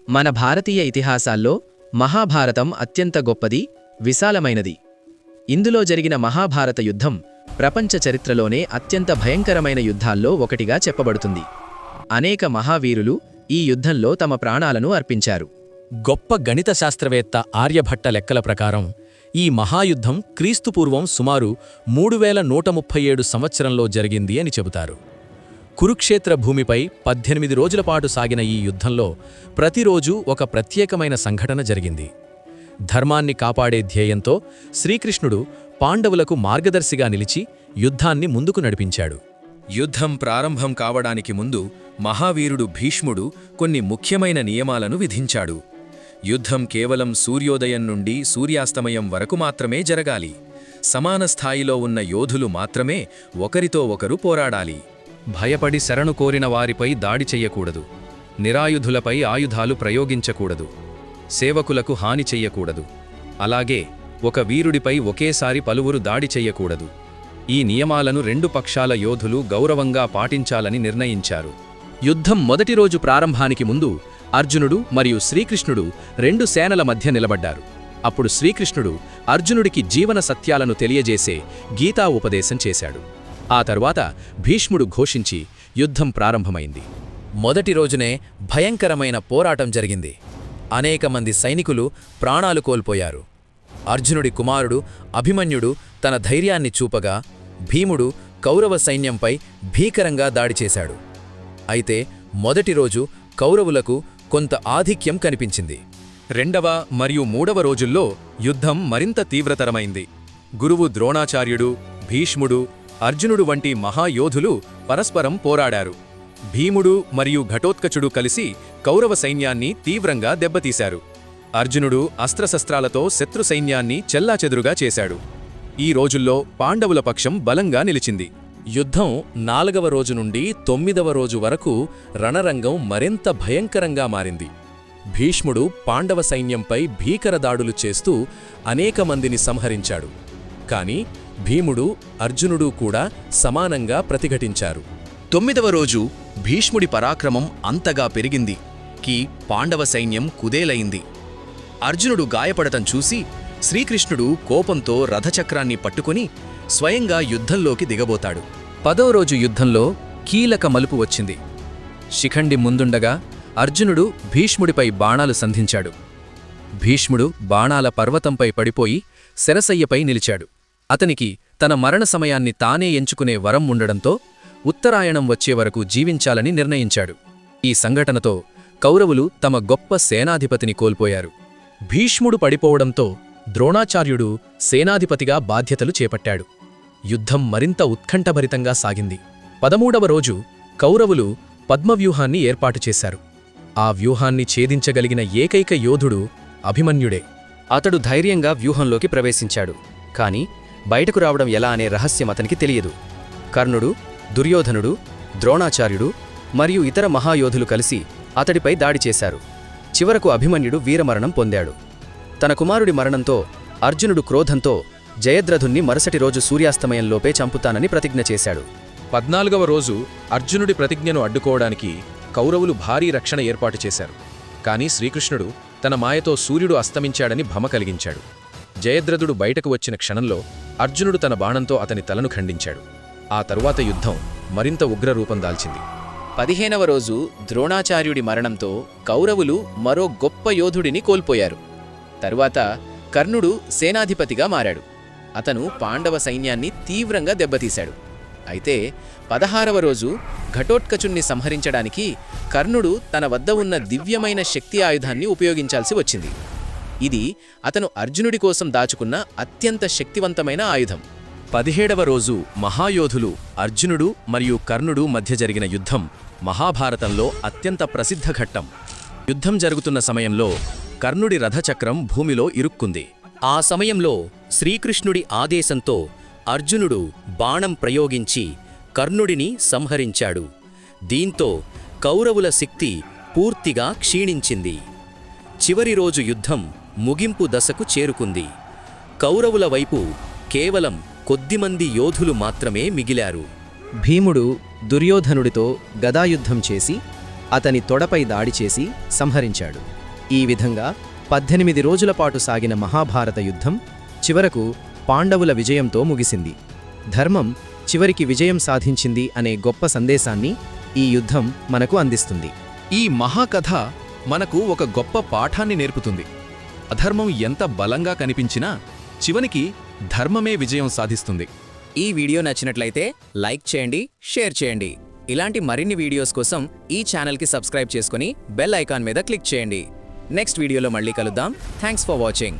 మన భారతీయ ఇతిహాసాల్లో మహాభారతం అత్యంత గొప్పది, విశాలమైనది. ఇందులో జరిగిన మహాభారత యుద్ధం ప్రపంచ చరిత్రలోనే అత్యంత భయంకరమైన యుద్ధాల్లో ఒకటిగా చెప్పబడుతుంది. అనేక మహావీరులు ఈ యుద్ధంలో తమ ప్రాణాలను అర్పించారు. గొప్ప గణిత శాస్త్రవేత్త ఆర్యభట్ట లెక్కల ప్రకారం ఈ మహాయుద్ధం క్రీస్తుపూర్వం సుమారు 3137 సంవత్సరంలో జరిగింది అని చెబుతారు. కురుక్షేత్ర భూమిపై 18 రోజులపాటు సాగిన ఈ యుద్ధంలో ప్రతిరోజూ ఒక ప్రత్యేకమైన సంఘటన జరిగింది. ధర్మాన్ని కాపాడే ధ్యేయంతో శ్రీకృష్ణుడు పాండవులకు మార్గదర్శిగా నిలిచి యుద్ధాన్ని ముందుకు నడిపించాడు. యుద్ధం ప్రారంభం కావడానికి ముందు మహావీరుడు భీష్ముడు కొన్ని ముఖ్యమైన నియమాలను విధించాడు. యుద్ధం కేవలం సూర్యోదయం నుండి సూర్యాస్తమయం వరకు మాత్రమే జరగాలి. సమాన స్థాయిలో ఉన్న యోధులు మాత్రమే ఒకరితో ఒకరు పోరాడాలి. భయపడి శరణు కోరిన వారిపై దాడి చెయ్యకూడదు. నిరాయుధులపై ఆయుధాలు ప్రయోగించకూడదు. సేవకులకు హాని చెయ్యకూడదు. అలాగే ఒక వీరుడిపై ఒకేసారి పలువురు దాడి చెయ్యకూడదు. ఈ నియమాలను రెండు పక్షాల యోధులు గౌరవంగా పాటించాలని నిర్ణయించారు. యుద్ధం మొదటి రోజు ప్రారంభానికి ముందు అర్జునుడు మరియు శ్రీకృష్ణుడు రెండు సేనల మధ్య నిలబడ్డారు. అప్పుడు శ్రీకృష్ణుడు అర్జునుడికి జీవన సత్యాలను తెలియజేసే గీతా ఉపదేశం చేశాడు. ఆ తరువాత భీష్ముడు ఘోషించి యుద్ధం ప్రారంభమైంది. మొదటి రోజునే భయంకరమైన పోరాటం జరిగింది. అనేక మంది సైనికులు ప్రాణాలు కోల్పోయారు. అర్జునుడి కుమారుడు అభిమన్యుడు తన ధైర్యాన్ని చూపగా భీముడు కౌరవ సైన్యంపై భీకరంగా దాడి చేశాడు. అయితే మొదటి రోజు కౌరవులకు కొంత ఆధిక్యం కనిపించింది. రెండవ మరియు మూడవ రోజుల్లో యుద్ధం మరింత తీవ్రతరమైంది. గురువు ద్రోణాచార్యుడు, భీష్ముడు, అర్జునుడు వంటి మహాయోధులు పరస్పరం పోరాడారు. భీముడు మరియు ఘటోత్కచుడు కలిసి కౌరవ సైన్యాన్ని తీవ్రంగా దెబ్బతీశారు. అర్జునుడు అస్త్రశస్త్రాలతో శత్రు సైన్యాన్ని చెల్లాచెదురుగా చేశాడు. ఈ రోజుల్లో పాండవుల పక్షం బలంగా నిలిచింది. యుద్ధం 4వ రోజు నుండి 9వ రోజు వరకు రణరంగం మరింత భయంకరంగా మారింది. భీష్ముడు పాండవ సైన్యంపై భీకర దాడులు చేస్తూ అనేక మందిని సంహరించాడు. కాని భీముడు, అర్జునుడు కూడా సమానంగా ప్రతిఘటించారు. 9వ రోజు భీష్ముడి పరాక్రమం అంతగా పెరిగింది కి పాండవ సైన్యం కుదేలయింది. అర్జునుడు గాయపడటం చూసి శ్రీకృష్ణుడు కోపంతో రథచక్రాన్ని పట్టుకుని స్వయంగా యుద్ధంలోకి దిగబోతాడు. 10వ రోజు యుద్ధంలో కీలక మలుపు వచ్చింది. శిఖండి ముందుండగా అర్జునుడు భీష్ముడిపై బాణాలు సంధించాడు. భీష్ముడు బాణాల పర్వతంపై పడిపోయి శరసయ్యపై నిలిచాడు. అతనికి తన మరణ సమయాన్ని తానే ఎంచుకునే వరం ఉండడంతో ఉత్తరాయణం వచ్చే వరకు జీవించాలని నిర్ణయించాడు. ఈ సంఘటనతో కౌరవులు తమ గొప్ప సేనాధిపతిని కోల్పోయారు. భీష్ముడు పడిపోవడంతో ద్రోణాచార్యుడు సేనాధిపతిగా బాధ్యతలు చేపట్టాడు. యుద్ధం మరింత ఉత్కంఠభరితంగా సాగింది. 13వ రోజు కౌరవులు పద్మవ్యూహాన్ని ఏర్పాటు చేశారు. ఆ వ్యూహాన్ని ఛేదించగలిగిన ఏకైక యోధుడు అభిమన్యుడే. అతడు ధైర్యంగా వ్యూహంలోకి ప్రవేశించాడు. కాని బయటకు రావడం ఎలా అనే రహస్యం అతనికి తెలియదు. కర్ణుడు, దుర్యోధనుడు, ద్రోణాచార్యుడు మరియు ఇతర మహాయోధులు కలిసి అతడిపై దాడి చేశారు. చివరకు అభిమన్యుడు వీరమరణం పొందాడు. తన కుమారుడి మరణంతో అర్జునుడు క్రోధంతో జయద్రథుణ్ణి మరుసటి రోజు సూర్యాస్తమయంలోపే చంపుతానని ప్రతిజ్ఞ చేశాడు. 14వ రోజు అర్జునుడి ప్రతిజ్ఞను అడ్డుకోవడానికి కౌరవులు భారీ రక్షణ ఏర్పాటు చేశారు. కాని శ్రీకృష్ణుడు తన మాయతో సూర్యుడు అస్తమించాడని భ్రమ కలిగించాడు. జయద్రథుడు బయటకు వచ్చిన క్షణంలో అర్జునుడు తన బాణంతో అతని తలను ఖండించాడు. ఆ తరువాత యుద్ధం మరింత ఉగ్రరూపం దాల్చింది. 15వ రోజు ద్రోణాచార్యుడి మరణంతో కౌరవులు మరో గొప్ప యోధుడిని కోల్పోయారు. తరువాత కర్ణుడు సేనాధిపతిగా మారాడు. అతను పాండవ సైన్యాన్ని తీవ్రంగా దెబ్బతీశాడు. అయితే 16వ రోజు ఘటోత్కచుణ్ణి సంహరించడానికి కర్ణుడు తన వద్ద ఉన్న దివ్యమైన శక్తి ఆయుధాన్ని ఉపయోగించాల్సి వచ్చింది. ఇది అతను అర్జునుడి కోసం దాచుకున్న అత్యంత శక్తివంతమైన ఆయుధం. 17వ రోజు మహాయోధులు అర్జునుడు మరియు కర్ణుడు మధ్య జరిగిన యుద్ధం మహాభారతంలో అత్యంత ప్రసిద్ధ ఘట్టం. యుద్ధం జరుగుతున్న సమయంలో కర్ణుడి రథచక్రం భూమిలో ఇరుక్కుంది. ఆ సమయంలో శ్రీకృష్ణుడి ఆదేశంతో అర్జునుడు బాణం ప్రయోగించి కర్ణుడిని సంహరించాడు. దీంతో కౌరవుల శక్తి పూర్తిగా క్షీణించింది. చివరి రోజు యుద్ధం ముగింపు దశకు చేరుకుంది. కౌరవుల వైపు కేవలం కొద్దిమంది యోధులు మాత్రమే మిగిలారు. భీముడు దుర్యోధనుడితో గదాయుద్ధం చేసి అతని తొడపై దాడి చేసి సంహరించాడు. ఈ విధంగా 18 రోజుల పాటు సాగిన మహాభారత యుద్ధం చివరకు పాండవుల విజయంతో ముగిసింది. ధర్మం చివరికి విజయం సాధించింది అనే గొప్ప సందేశాన్ని ఈ యుద్ధం మనకు అందిస్తుంది. ఈ మహాకథ మనకు ఒక గొప్ప పాఠాన్ని నేర్పుతుంది. అధర్మం ఎంత బలంగా కనిపించినా చివరికి ధర్మమే విజయం సాధిస్తుంది. ఈ వీడియో నచ్చినట్లయితే లైక్ చేయండి, షేర్ చేయండి. ఇలాంటి మరిన్ని వీడియోస్ కోసం ఈ ఛానల్కి సబ్స్క్రైబ్ చేసుకుని బెల్ ఐకాన్ మీద క్లిక్ చేయండి. నెక్స్ట్ వీడియోలో మళ్ళీ కలుద్దాం. Thanks for watching.